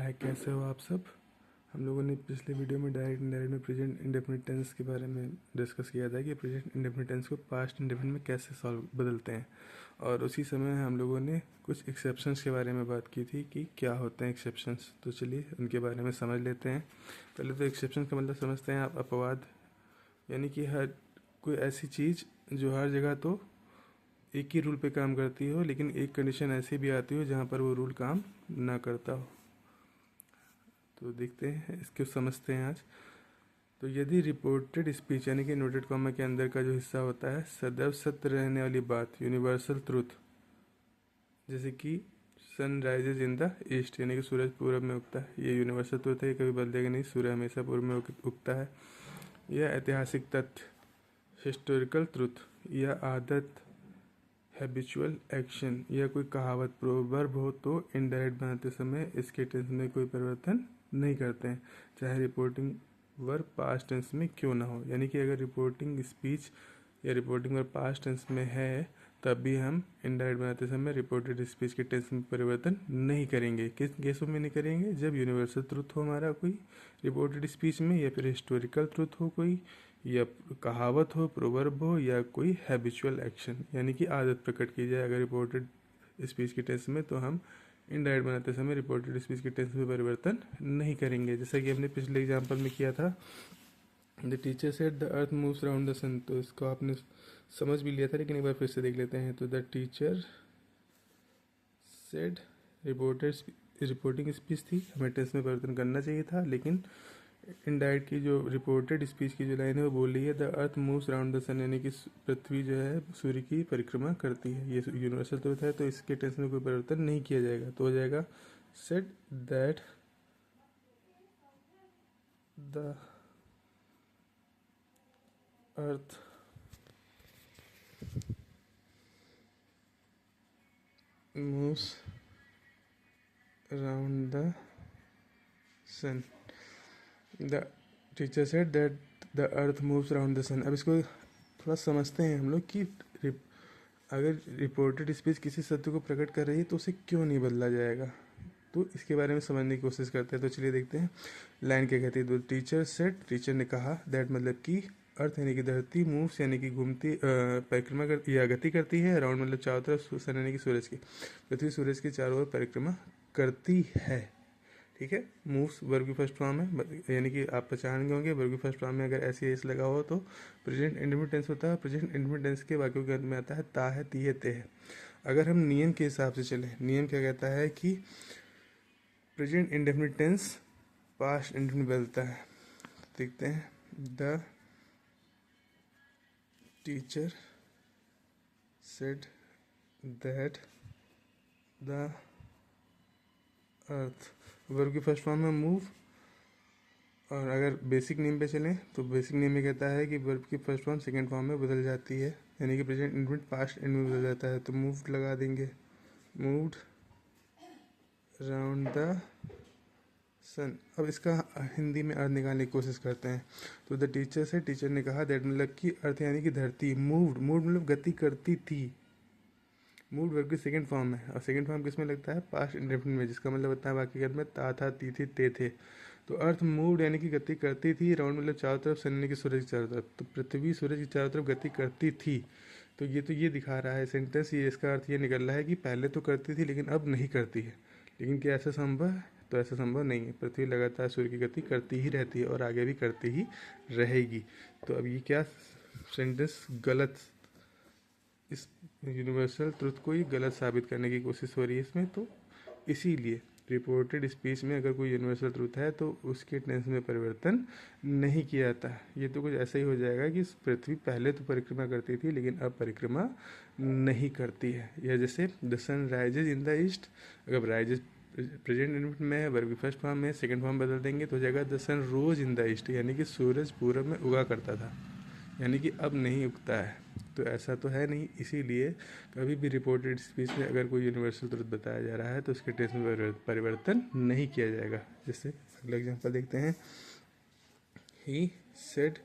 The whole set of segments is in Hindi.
हाय, कैसे हो आप सब। हम लोगों ने पिछले वीडियो में डायरेक्ट इनडायरेक्ट में प्रेजेंट इंडेफिनिट टेंस के बारे में डिस्कस किया था कि प्रेजेंट इंडेफिनिट टेंस को पास्ट इंडेफिनिट में कैसे सॉल्व बदलते हैं। और उसी समय हम लोगों ने कुछ एक्सेप्शंस के बारे में बात की थी कि क्या होते हैं एक्सेप्शंस। तो चलिए उनके बारे में समझ लेते हैं। पहले तो एक्सेप्शन का मतलब समझते हैं आप, अपवाद। यानी कि हर कोई ऐसी चीज़ जो हर जगह तो एक ही रूल पे काम करती हो, लेकिन एक कंडीशन ऐसी भी आती हो जहाँ पर वो रूल काम ना करता हो। तो देखते हैं, इसको समझते हैं आज। तो यदि रिपोर्टेड स्पीच यानी कि नोटेड कॉमा के अंदर का जो हिस्सा होता है सदैव सत्य रहने वाली बात, यूनिवर्सल ट्रूथ, जैसे कि sun rises in the east यानी कि सूरज पूरब में उगता है, ये यूनिवर्सल ट्रूथ है, ये कभी बदलेगा नहीं, सूर्य हमेशा पूर्व में उगता है। यह ऐतिहासिक तथ्य, हिस्टोरिकल ट्रूथ, यह आदत, हैबिचुअल एक्शन, या कोई कहावत, प्रोवर्ब हो तो इनडायरेक्ट बनाते समय इसके टेंस में कोई परिवर्तन नहीं करते हैं, चाहे रिपोर्टिंग वर्ब पास्ट टेंस में क्यों ना हो। यानी कि अगर रिपोर्टिंग स्पीच या रिपोर्टिंग वर्ब पास्ट टेंस में है तब भी हम इनडायरेक्ट बनाते समय रिपोर्टेड स्पीच के टेंस में परिवर्तन नहीं करेंगे। किस केसों में नहीं करेंगे? जब यूनिवर्सल ट्रूथ हो हमारा कोई रिपोर्टेड स्पीच में, या फिर हिस्टोरिकल ट्रूथ हो कोई, या कहावत हो, प्रोवर्ब हो, या कोई हैबिचुअल एक्शन यानी कि आदत प्रकट की जाए अगर रिपोर्टेड स्पीच के टेंस में, तो हम इनडायरेक्ट बनाते समय रिपोर्टेड स्पीच के टेंस में परिवर्तन नहीं करेंगे। जैसा कि हमने पिछले एग्जाम्पल में किया था, the teacher said the earth moves around the sun. तो इसको आपने समझ भी लिया था, लेकिन एक बार फिर से देख लेते हैं। तो the teacher said reporting speech थी, हमें टेंस में परिवर्तन करना चाहिए था, लेकिन इनडायरेक्ट की जो रिपोर्टेड स्पीच की जो लाइन है वो बोल रही है the earth moves around the sun, यानी कि पृथ्वी जो है सूर्य की परिक्रमा करती है। ये यूनिवर्सल ट्रूथ है, तो इसके टेंस में कोई परिवर्तन नहीं किया जाएगा। तो हो जाएगा said that the earth moves around the sun. The teacher said that the earth moves around the sun. अब इसको थोड़ा समझते हैं हम लोग कि अगर रिपोर्टेड स्पीच किसी सत्य को प्रकट कर रही है तो उसे क्यों नहीं बदला जाएगा। तो इसके बारे में समझने की कोशिश करते हैं। तो चलिए देखते हैं लाइन क्या कहती है। तो टीचर सेड, टीचर ने कहा, दैट मतलब कि अर्थ यानी कि धरती, मूव्स यानी कि घूमती परिक्रमा कर या गति करती है, अराउंड मतलब चारों तरफ, सन यानी कि सूरज की, पृथ्वी सूरज की चारों ओर परिक्रमा करती है। ठीक है, मूव्स वर्ब की फर्स्ट फॉर्म है, यानी कि आप पहचान गए होंगे वर्ब की फर्स्ट फॉर्म में अगर ऐसी एस लगा हो तो प्रेजेंट इंडेफिनिट टेंस होता है। प्रेजेंट इंडेफिनिट टेंस के वाक्यों के अंत में आता है ता है, ती है, ते है। अगर हम नियम के हिसाब से चलें, नियम क्या कहता है कि present indefinite tense past indefinite बदलता है। देखते हैं, the teacher said that the earth, verb की फर्स्ट फॉर्म है मूव। और अगर बेसिक नेम पे चलें तो बेसिक नेम में कहता है कि वर्ब की फर्स्ट फॉर्म सेकंड फॉर्म में बदल जाती है, यानी कि प्रेजेंट इंडेफिनिट पास्ट इंड में बदल जाता है। तो मूव्ड लगा देंगे, मूव्ड अराउंड द सन। अब इसका हिंदी में अर्थ निकालने की कोशिश करते हैं। तो द टीचर से, टीचर ने कहा, दैट मतलब कि अर्थ यानी कि धरती, मूव्ड, मूड मतलब गति करती थी, मूड वर्ब की सेकंड फॉर्म है, और सेकंड फॉर्म किस में लगता है? पास्ट इंडेफिनिट में, जिसका मतलब होता है बाकी के में ता था, ती थी, ते थे। तो अर्थ मूड यानी कि गति करती थी, राउंड मतलब चारों तरफ, सन यानी कि सूरज की चारों तरफ, तो पृथ्वी सूरज की चारों तरफ गति करती थी। तो ये दिखा रहा है सेंटेंस, ये इसका अर्थ ये निकल रहा है कि पहले तो करती थी लेकिन अब नहीं करती है। लेकिन क्या ऐसा संभव है? तो ऐसा संभव नहीं है। पृथ्वी लगातार सूर्य की गति करती ही रहती है और आगे भी करती ही रहेगी। तो अब ये क्या सेंटेंस गलत, इस यूनिवर्सल ट्रुथ को ही गलत साबित करने की कोशिश हो रही है इसमें। तो इसीलिए रिपोर्टेड स्पीच में अगर कोई यूनिवर्सल ट्रूथ है तो उसके टेंस में परिवर्तन नहीं किया जाता। ये तो कुछ ऐसा ही हो जाएगा कि पृथ्वी पहले तो परिक्रमा करती थी लेकिन अब परिक्रमा नहीं करती है। या जैसे the sun rises in the east, अगर राइजेज प्रेजेंट इंडेफिनिट में है, वर्ब की फर्स्ट फॉर्म में, सेकंड फॉर्म बदल देंगे तो हो जाएगा the sun rose in the east, यानी कि सूरज पूरब में उगा करता था, यानी कि अब नहीं उगता है। तो ऐसा तो है नहीं, इसीलिए कभी भी रिपोर्टेड स्पीच में अगर कोई यूनिवर्सल ट्रुथ बताया जा रहा है तो उसके टेंस में परिवर्तन नहीं किया जाएगा। जैसे अगला एग्जांपल देखते हैं, he said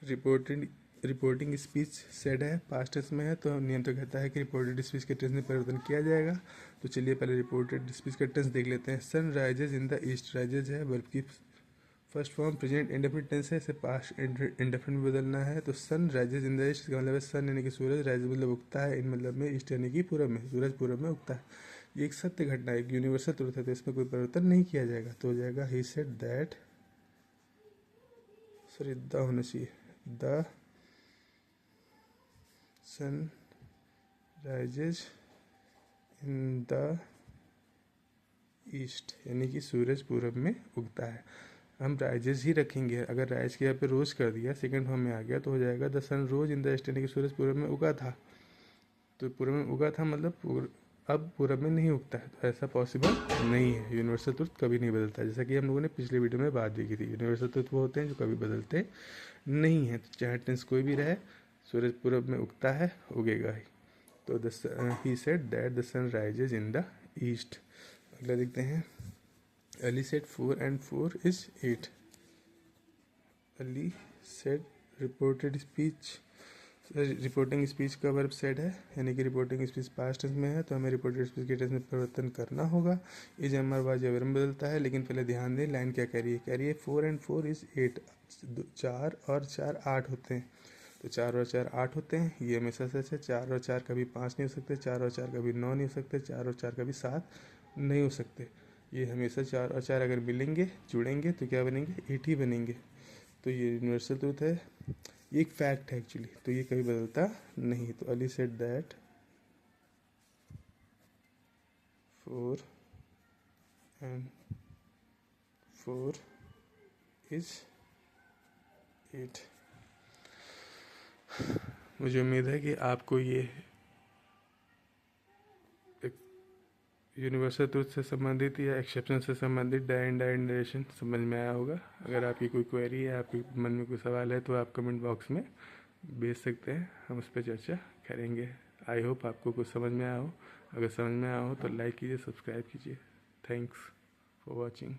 reported reporting speech said है, पास्ट टेंस में है, तो नियम तो कहता है कि रिपोर्टेड स्पीच के टेंस में परिवर्तन किया जाएगा। तो चलिए पहले रिपोर्टेड स्पीच का टेंस देख लेते हैं। Sun rises in the east, rises है वर्ब की first form present indefinite tense है, इसे पास्ट इंडेफिनिट में बदलना है। तो sun rises in the east का मतलब है सन यानी कि सूरज, राइज मतलब उगता है, इन मतलब में ईस्ट यानी कि पूरब में, सूरज पूरब में उगता है। ये एक सत्य घटना है, एक यूनिवर्सल ट्रुथ है, तो इसमें कोई परिवर्तन नहीं किया जाएगा। तो हो जाएगा he said that, sorry the होना चाहिए, the sun rises in the east यानी कि सूरज पूरब में उगता है। हम राइजेज ही रखेंगे, अगर राइज के यहाँ पे रोज कर दिया, सेकंड फॉर्म में आ गया, तो हो जाएगा the sun rose in the east यानी कि सूरज पूरब में उगा था। तो पूरब में उगा था मतलब अब पूरब में नहीं उगता है, तो ऐसा पॉसिबल नहीं है। यूनिवर्सल ट्रुथ कभी नहीं बदलता है, जैसा कि हम लोगों ने पिछले वीडियो में बात भी की थी। यूनिवर्सल ट्रुथ वो होते हैं जो कभी बदलते नहीं हैं। तो चाहे टेंस कोई भी रहे, सूरज पूरब में उगता है, उगेगा ही। तो he said that the sun rises in the east. अगला देखते हैं। Ali said 4 and 4 is 8। Ali said reported speech, reporting speech का वर्ब सेड है, यानी कि रिपोर्टिंग स्पीच पास्ट टेंस में है, तो हमें रिपोर्टेड स्पीच के टेंस में परिवर्तन करना होगा। Is am are was were में बदलता है, लेकिन पहले ध्यान दें लाइन क्या कह रही है। कह रही है 4 and 4 is 8, 4 और 4 8 होते हैं। तो 4 और 4 8 होते हैं, ये हमेशा सच है। 4 और 4 कभी 5 नहीं हो सकते, 4 और 4 कभी 9 नहीं हो सकते, 4 और 4 कभी 7 नहीं हो सकते। ये हमेशा 4 और 4 अगर मिलेंगे, जुड़ेंगे, तो क्या बनेंगे, 8 ही बनेंगे। तो ये यूनिवर्सल ट्रूथ है, ये एक फैक्ट है एक्चुअली, तो ये कभी बदलता नहीं। तो Ali said that 4 and 4 is 8। मुझे उम्मीद है कि आपको ये यूनिवर्सल ट्रूथ से संबंधित या एक्सेप्शन से संबंधित डायरेक्ट नरेशन समझ में आया होगा। अगर आपकी कोई क्वेरी है, आपके मन में कोई सवाल है, तो आप कमेंट बॉक्स में भेज सकते हैं, हम उस पर चर्चा करेंगे। आई होप आपको कुछ समझ में आया हो। अगर समझ में आया हो तो लाइक कीजिए, सब्सक्राइब कीजिए। Thanks for watching.